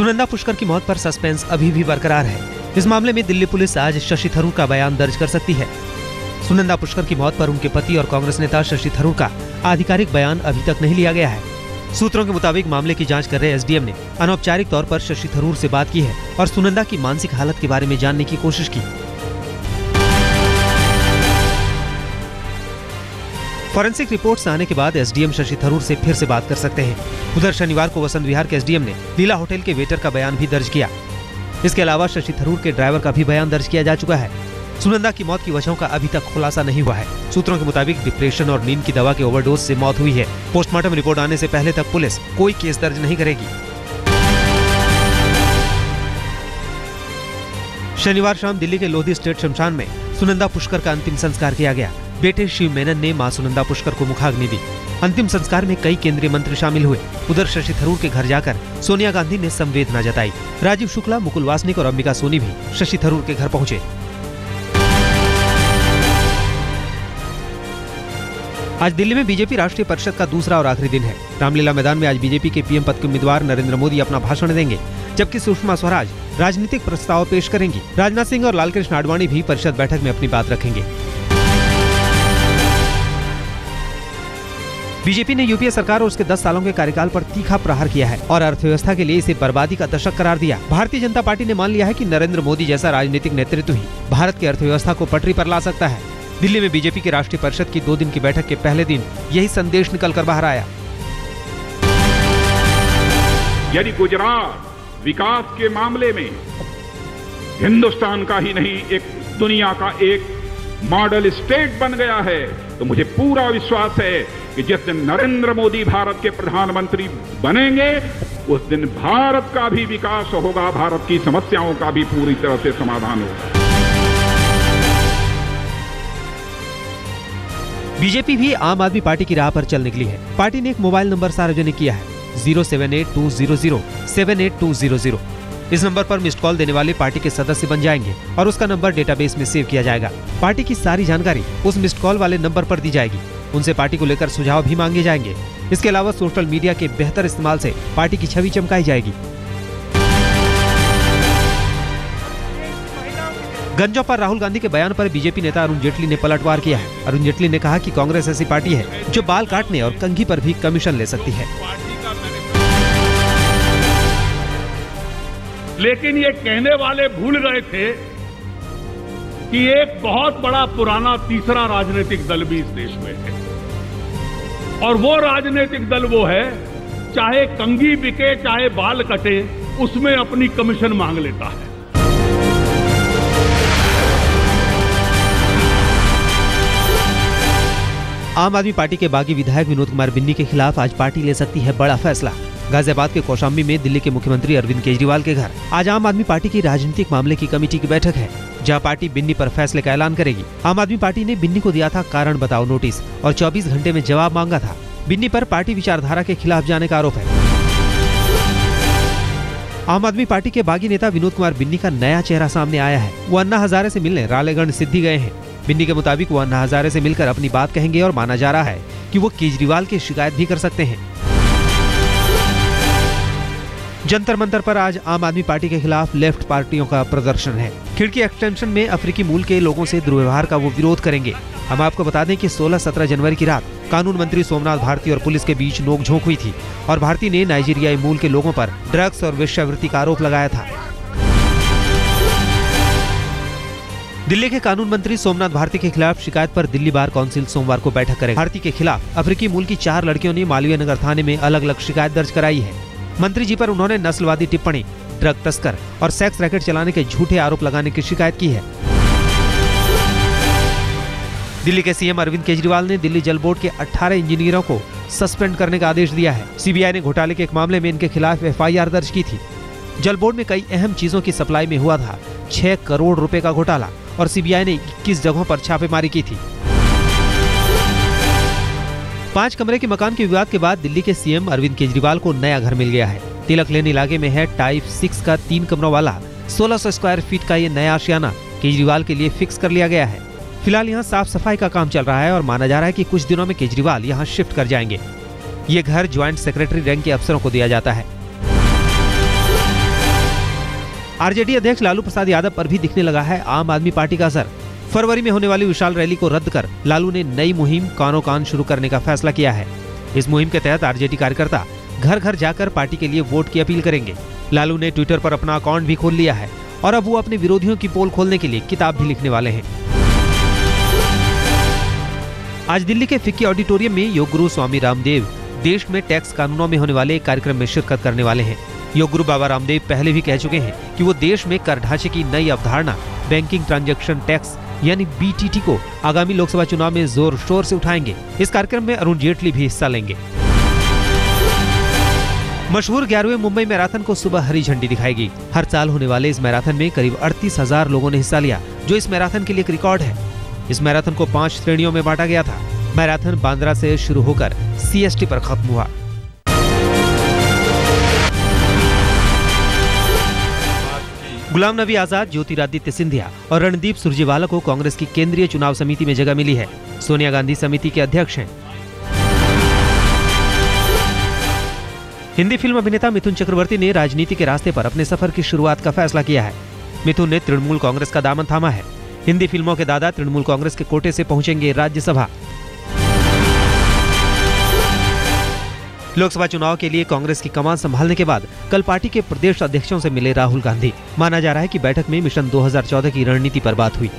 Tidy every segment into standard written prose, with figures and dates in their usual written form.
सुनंदा पुष्कर की मौत पर सस्पेंस अभी भी बरकरार है। इस मामले में दिल्ली पुलिस आज शशि थरूर का बयान दर्ज कर सकती है। सुनंदा पुष्कर की मौत पर उनके पति और कांग्रेस नेता शशि थरूर का आधिकारिक बयान अभी तक नहीं लिया गया है। सूत्रों के मुताबिक मामले की जांच कर रहे एसडीएम ने अनौपचारिक तौर पर शशि थरूर से बात की है और सुनंदा की मानसिक हालत के बारे में जानने की कोशिश की। फॉरेंसिक रिपोर्ट्स आने के बाद एसडीएम शशि थरूर से फिर से बात कर सकते हैं। उधर शनिवार को वसंत विहार के एसडीएम ने लीला होटल के वेटर का बयान भी दर्ज किया। इसके अलावा शशि थरूर के ड्राइवर का भी बयान दर्ज किया जा चुका है। सुनंदा की मौत की वजहों का अभी तक खुलासा नहीं हुआ है। सूत्रों के मुताबिक डिप्रेशन और नींद की दवा के ओवरडोज से मौत हुई है। पोस्टमार्टम रिपोर्ट आने से पहले तक पुलिस कोई केस दर्ज नहीं करेगी। शनिवार शाम दिल्ली के लोधी स्टेट शमशान में सुनंदा पुष्कर का अंतिम संस्कार किया गया। बेटे शिव मेनन ने मां सुनंदा पुष्कर को मुखाग्नि दी। अंतिम संस्कार में कई केंद्रीय मंत्री शामिल हुए। उधर शशि थरूर के घर जाकर सोनिया गांधी ने संवेदना जताई। राजीव शुक्ला, मुकुल वासनिक और अंबिका सोनी भी शशि थरूर के घर पहुंचे। आज दिल्ली में बीजेपी राष्ट्रीय परिषद का दूसरा और आखिरी दिन है। रामलीला मैदान में आज बीजेपी के पीएम पद के उम्मीदवार नरेंद्र मोदी अपना भाषण देंगे, जबकि सुषमा स्वराज राजनीतिक प्रस्ताव पेश करेंगी। राजनाथ सिंह और लालकृष्ण आडवाणी भी परिषद बैठक में अपनी बात रखेंगे। बीजेपी ने यूपीए सरकार और उसके 10 सालों के कार्यकाल पर तीखा प्रहार किया है और अर्थव्यवस्था के लिए इसे बर्बादी का दशक करार दिया। भारतीय जनता पार्टी ने मान लिया है कि नरेंद्र मोदी जैसा राजनीतिक नेतृत्व ही भारत की अर्थव्यवस्था को पटरी पर ला सकता है। दिल्ली में बीजेपी की राष्ट्रीय परिषद की 2 दिन की बैठक के पहले दिन यही संदेश निकल कर बाहर आया। यदि गुजरात विकास के मामले में हिंदुस्तान का ही नहीं एक दुनिया का एक मॉडल स्टेट बन गया है, तो मुझे पूरा विश्वास है कि जिस दिन नरेंद्र मोदी भारत के प्रधानमंत्री बनेंगे उस दिन भारत का भी विकास होगा, भारत की समस्याओं का भी पूरी तरह से समाधान होगा। बीजेपी भी आम आदमी पार्टी की राह पर चल निकली है। पार्टी ने एक मोबाइल नंबर सार्वजनिक किया है 07820078200। इस नंबर पर मिस्ड कॉल देने वाले पार्टी के सदस्य बन जाएंगे और उसका नंबर डेटाबेस में सेव किया जाएगा। पार्टी की सारी जानकारी उस मिस्ड कॉल वाले नंबर पर दी जाएगी। उनसे पार्टी को लेकर सुझाव भी मांगे जाएंगे। इसके अलावा सोशल मीडिया के बेहतर इस्तेमाल से पार्टी की छवि चमकाई जाएगी। गंजों पर राहुल गांधी के बयान पर बीजेपी नेता अरुण जेटली ने पलटवार किया है। अरुण जेटली ने कहा कि कांग्रेस ऐसी पार्टी है जो बाल काटने और कंघी पर भी कमीशन ले सकती है। लेकिन ये कहने वाले भूल गए थे कि एक बहुत बड़ा पुराना तीसरा राजनीतिक दल भी इस देश में है, और वो राजनीतिक दल वो है चाहे कंघी बिके चाहे बाल कटे, उसमें अपनी कमीशन मांग लेता है। आम आदमी पार्टी के बागी विधायक विनोद कुमार बिन्नी के खिलाफ आज पार्टी ले सकती है बड़ा फैसला। गाजियाबाद के कौशाम्बी में दिल्ली के मुख्यमंत्री अरविंद केजरीवाल के घर आज आम आदमी पार्टी की राजनीतिक मामले की कमेटी की बैठक है, जहां पार्टी बिन्नी पर फैसले का ऐलान करेगी। आम आदमी पार्टी ने बिन्नी को दिया था कारण बताओ नोटिस और 24 घंटे में जवाब मांगा था। बिन्नी पर पार्टी विचारधारा के खिलाफ जाने का आरोप है। आम आदमी पार्टी के बागी नेता विनोद कुमार बिन्नी का नया चेहरा सामने आया है। वो अन्ना हजारे से मिलने रालेगढ़ सिद्धि गए हैं। बिन्नी के मुताबिक वो अन्ना हजारे से मिलकर अपनी बात कहेंगे और माना जा रहा है कि वो केजरीवाल की शिकायत भी कर सकते हैं। जंतर मंतर पर आज आम आदमी पार्टी के खिलाफ लेफ्ट पार्टियों का प्रदर्शन है। खिड़की एक्सटेंशन में अफ्रीकी मूल के लोगों से दुर्व्यवहार का वो विरोध करेंगे। हम आपको बता दें कि 16-17 जनवरी की रात कानून मंत्री सोमनाथ भारती और पुलिस के बीच नोकझोंक हुई थी और भारती ने नाइजीरियाई मूल के लोगों पर ड्रग्स और वेश्यावृत्ति का आरोप लगाया था। दिल्ली के कानून मंत्री सोमनाथ भारती के खिलाफ शिकायत पर दिल्ली बार काउंसिल सोमवार को बैठक करेगा। भारती के खिलाफ अफ्रीकी मूल की 4 लड़कियों ने मालवीय नगर थाने में अलग अलग शिकायत दर्ज कराई है। मंत्री जी पर उन्होंने नस्लवादी टिप्पणी, ड्रग तस्कर और सेक्स रैकेट चलाने के झूठे आरोप लगाने की शिकायत की है। दिल्ली के सीएम अरविंद केजरीवाल ने दिल्ली जल बोर्ड के 18 इंजीनियरों को सस्पेंड करने का आदेश दिया है। सीबीआई ने घोटाले के एक मामले में इनके खिलाफ एफआईआर दर्ज की थी। जल बोर्ड में कई अहम चीजों की सप्लाई में हुआ था 6 करोड़ रुपए का घोटाला और सीबीआई ने 21 जगहों पर छापेमारी की थी। 5 कमरे के मकान के विवाद के बाद दिल्ली के सीएम अरविंद केजरीवाल को नया घर मिल गया है। तिलक लेन इलाके में है टाइप 6 का 3 कमरों वाला 1600 स्क्वायर फीट का ये नया आशियाना केजरीवाल के लिए फिक्स कर लिया गया है। फिलहाल यहाँ साफ सफाई का काम चल रहा है और माना जा रहा है कि कुछ दिनों में केजरीवाल यहाँ शिफ्ट कर जाएंगे। ये घर ज्वाइंट सेक्रेटरी रैंक के अफसरों को दिया जाता है। आरजेडी अध्यक्ष लालू प्रसाद यादव पर भी दिखने लगा है आम आदमी पार्टी का असर। फरवरी में होने वाली विशाल रैली को रद्द कर लालू ने नई मुहिम कानो कान शुरू करने का फैसला किया है। इस मुहिम के तहत आरजेडी कार्यकर्ता घर घर जाकर पार्टी के लिए वोट की अपील करेंगे। लालू ने ट्विटर पर अपना अकाउंट भी खोल लिया है और अब वो अपने विरोधियों की पोल खोलने के लिए किताब भी लिखने वाले हैं। आज दिल्ली के फिक्की ऑडिटोरियम में योग गुरु स्वामी रामदेव देश में टैक्स कानूनों में होने वाले एक कार्यक्रम में शिरकत करने वाले हैं। योग गुरु बाबा रामदेव पहले भी कह चुके हैं कि वो देश में कर ढांचे की नई अवधारणा बैंकिंग ट्रांजैक्शन टैक्स यानी बीटीटी को आगामी लोकसभा चुनाव में जोर शोर से उठाएंगे। इस कार्यक्रम में अरुण जेटली भी हिस्सा लेंगे। मशहूर 11वें मुंबई मैराथन को सुबह हरी झंडी दिखाएगी। हर साल होने वाले इस मैराथन में करीब 38,000 लोगों ने हिस्सा लिया, जो इस मैराथन के लिए एक रिकॉर्ड है। इस मैराथन को 5 श्रेणियों में बांटा गया था। मैराथन बांद्रा से शुरू होकर सीएसटी पर खत्म हुआ। गुलाम नबी आजाद, ज्योतिरादित्य सिंधिया और रणदीप सुरजेवाला को कांग्रेस की केंद्रीय चुनाव समिति में जगह मिली है। सोनिया गांधी समिति के अध्यक्ष हैं। हिंदी फिल्म अभिनेता मिथुन चक्रवर्ती ने राजनीति के रास्ते पर अपने सफर की शुरुआत का फैसला किया है। मिथुन ने तृणमूल कांग्रेस का दामन थामा है। हिंदी फिल्मों के दादा तृणमूल कांग्रेस के कोटे से पहुंचेंगे राज्यसभा। लोकसभा चुनाव के लिए कांग्रेस की कमान संभालने के बाद कल पार्टी के प्रदेश अध्यक्षों से मिले राहुल गांधी। माना जा रहा है कि बैठक में मिशन 2014 की रणनीति पर बात हुई।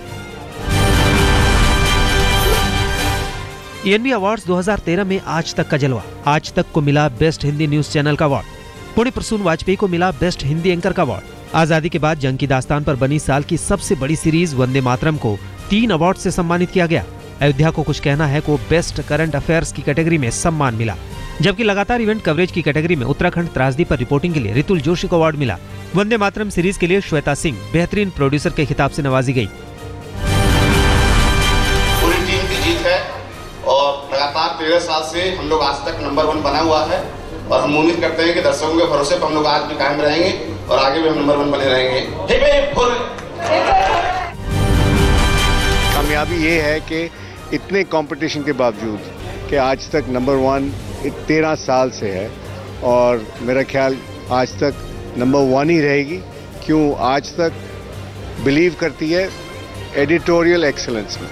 ENB अवार्ड्स 2013 में आज तक का जलवा। आज तक को मिला बेस्ट हिंदी न्यूज चैनल का अवार्ड। पुण्य प्रसून वाजपेयी को मिला बेस्ट हिंदी एंकर का अवार्ड। आजादी के बाद जंग की दास्तान पर बनी साल की सबसे बड़ी सीरीज वंदे मातरम को 3 अवार्ड से सम्मानित किया गया। अयोध्या को कुछ कहना है को बेस्ट करंट अफेयर्स की कैटेगरी में सम्मान मिला, जबकि लगातार इवेंट कवरेज की कैटेगरी में उत्तराखंड त्रासदी पर रिपोर्टिंग के लिए रितुल जोशी को अवार्ड मिला। वंदे मातरम सीरीज के लिए श्वेता सिंह बेहतरीन प्रोड्यूसर के खिताब से नवाजी गई। पूरी टीम की जीत है और लगातार 13 साल से हम लोग आज तक नंबर 1 बना हुआ है और हम उम्मीद करते हैं कि दर्शकों के भरोसे पर हम लोग आज भी कायम रहेंगे और आगे भी हम नंबर 1 बने रहेंगे। कामयाबी ये है कि इतने कंपटीशन के बावजूद कि आज तक नंबर 1 13 साल से है और मेरा ख्याल आज तक नंबर 1 ही रहेगी। क्यों? आज तक बिलीव करती है एडिटोरियल एक्सीलेंस में।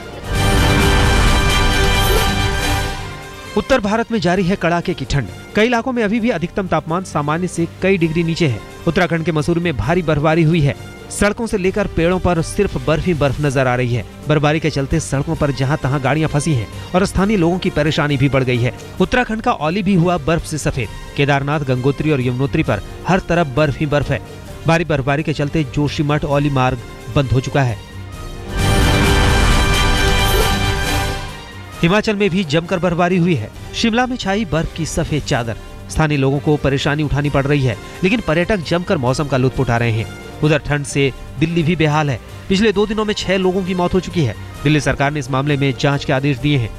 उत्तर भारत में जारी है कड़ाके की ठंड। कई इलाकों में अभी भी अधिकतम तापमान सामान्य से कई डिग्री नीचे है। उत्तराखंड के मसूरी में भारी बर्फबारी हुई है। सड़कों से लेकर पेड़ों पर सिर्फ बर्फ ही बर्फ नजर आ रही है। बर्फबारी के चलते सड़कों पर जहां तहां गाड़ियां फंसी हैं और स्थानीय लोगों की परेशानी भी बढ़ गई है। उत्तराखंड का औली भी हुआ बर्फ से सफेद। केदारनाथ, गंगोत्री और यमुनोत्री पर हर तरफ बर्फ ही बर्फ है। भारी बर्फबारी के चलते जोशीमठ औली मार्ग बंद हो चुका है। हिमाचल में भी जमकर बर्फबारी हुई है। शिमला में छाई बर्फ की सफेद चादर। स्थानीय लोगों को परेशानी उठानी पड़ रही है, लेकिन पर्यटक जमकर मौसम का लुत्फ उठा रहे हैं। उधर ठंड से दिल्ली भी बेहाल है। पिछले 2 दिनों में 6 लोगों की मौत हो चुकी है। दिल्ली सरकार ने इस मामले में जांच के आदेश दिए हैं।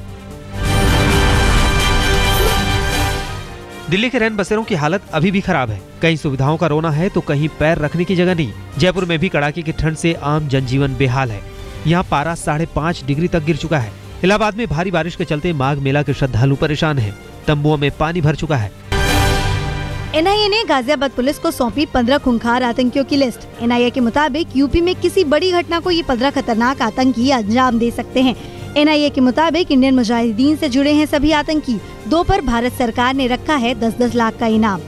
दिल्ली के रैन बसेरों की हालत अभी भी खराब है। कहीं सुविधाओं का रोना है तो कहीं पैर रखने की जगह नहीं। जयपुर में भी कड़ाके की ठंड से आम जनजीवन बेहाल है। यहाँ पारा 5.5 डिग्री तक गिर चुका है। इलाहाबाद में भारी बारिश के चलते माघ मेला के श्रद्धालु परेशान हैं। तंबुओं में पानी भर चुका है। NIA ने गाजियाबाद पुलिस को सौंपी 15 खूंखार आतंकियों की लिस्ट। NIA के मुताबिक यूपी में किसी बड़ी घटना को ये 15 खतरनाक आतंकी अंजाम दे सकते हैं। NIA के मुताबिक इंडियन मुजाहिदीन से जुड़े हैं सभी आतंकी। 2 पर भारत सरकार ने रखा है 10-10 लाख का इनाम।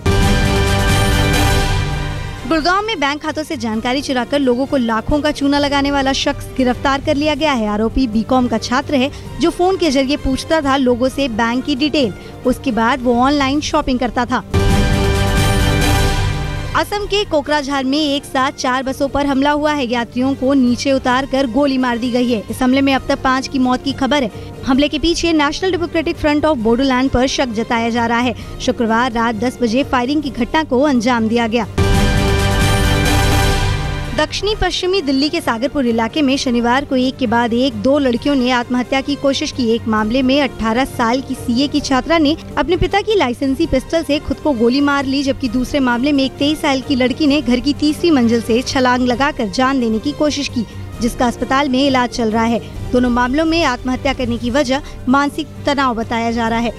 गुड़गांव में बैंक खातों से जानकारी चुराकर लोगों को लाखों का चूना लगाने वाला शख्स गिरफ्तार कर लिया गया है। आरोपी बीकॉम का छात्र है जो फोन के जरिए पूछता था लोगों से बैंक की डिटेल। उसके बाद वो ऑनलाइन शॉपिंग करता था। असम के कोकराझार में एक साथ 4 बसों पर हमला हुआ है। यात्रियों को नीचे उतारकर गोली मार दी गई है। इस हमले में अब तक 5 की मौत की खबर है। हमले के पीछे national democratic front of Bodoland पर शक जताया जा रहा है। शुक्रवार रात 10 बजे फायरिंग की घटना को अंजाम दिया गया। दक्षिणी पश्चिमी दिल्ली के सागरपुर इलाके में शनिवार को एक के बाद एक 2 लड़कियों ने आत्महत्या की कोशिश की। एक मामले में 18 साल की CA की छात्रा ने अपने पिता की लाइसेंसी पिस्टल से खुद को गोली मार ली, जबकि दूसरे मामले में एक 23 साल की लड़की ने घर की 3री मंजिल से छलांग लगाकर जान देने की कोशिश की, जिसका अस्पताल में इलाज चल रहा है। दोनों मामलों में आत्महत्या करने की वजह मानसिक तनाव बताया जा रहा है।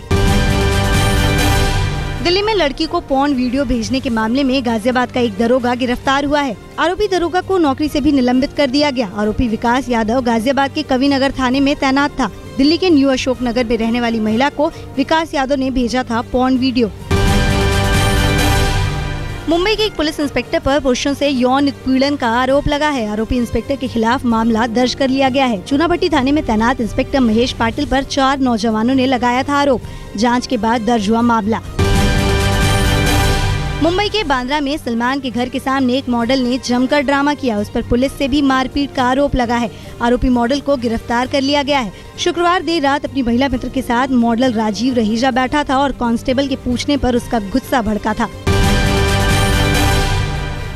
दिल्ली में लड़की को पॉर्न वीडियो भेजने के मामले में गाजियाबाद का एक दरोगा गिरफ्तार हुआ है। आरोपी दरोगा को नौकरी से भी निलंबित कर दिया गया। आरोपी विकास यादव गाजियाबाद के कविनगर थाने में तैनात था। दिल्ली के न्यू अशोक नगर में रहने वाली महिला को विकास यादव ने भेजा था पॉर्न वीडियो। मुंबई के एक पुलिस इंस्पेक्टर पर पुरुषों से यौन उत्पीड़न का आरोप लगा है। आरोपी इंस्पेक्टर के खिलाफ मामला दर्ज कर लिया गया है। चूनाभट्टी थाने में तैनात इंस्पेक्टर महेश पाटिल पर 4 नौजवानों ने लगाया था आरोप। जांच के बाद दर्ज हुआ मामला। मुंबई के बांद्रा में सलमान के घर के सामने एक मॉडल ने जमकर ड्रामा किया। उस पर पुलिस से भी मारपीट का आरोप लगा है। आरोपी मॉडल को गिरफ्तार कर लिया गया है। शुक्रवार देर रात अपनी महिला मित्र के साथ मॉडल राजीव रहीजा बैठा था और कांस्टेबल के पूछने पर उसका गुस्सा भड़का था।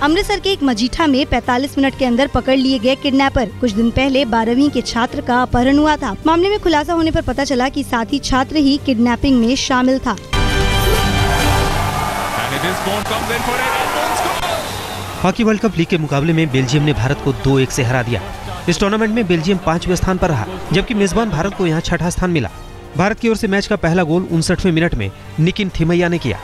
अमृतसर के एक मजीठा में 45 मिनट के अंदर पकड़ लिए गए किडनैपर। कुछ दिन पहले 12वीं के छात्र का अपहरण हुआ था। मामले में खुलासा होने पर पता चला कि साथी छात्र ही किडनैपिंग में शामिल था। हॉकी वर्ल्ड कप लीग के मुकाबले में बेल्जियम ने भारत को 2-1 से हरा दिया। इस टूर्नामेंट में बेल्जियम 5वें स्थान पर रहा, जबकि मेजबान भारत को यहां 6ठा स्थान मिला। भारत की ओर से मैच का पहला गोल 59वें मिनट में निकिन थिमैया ने किया।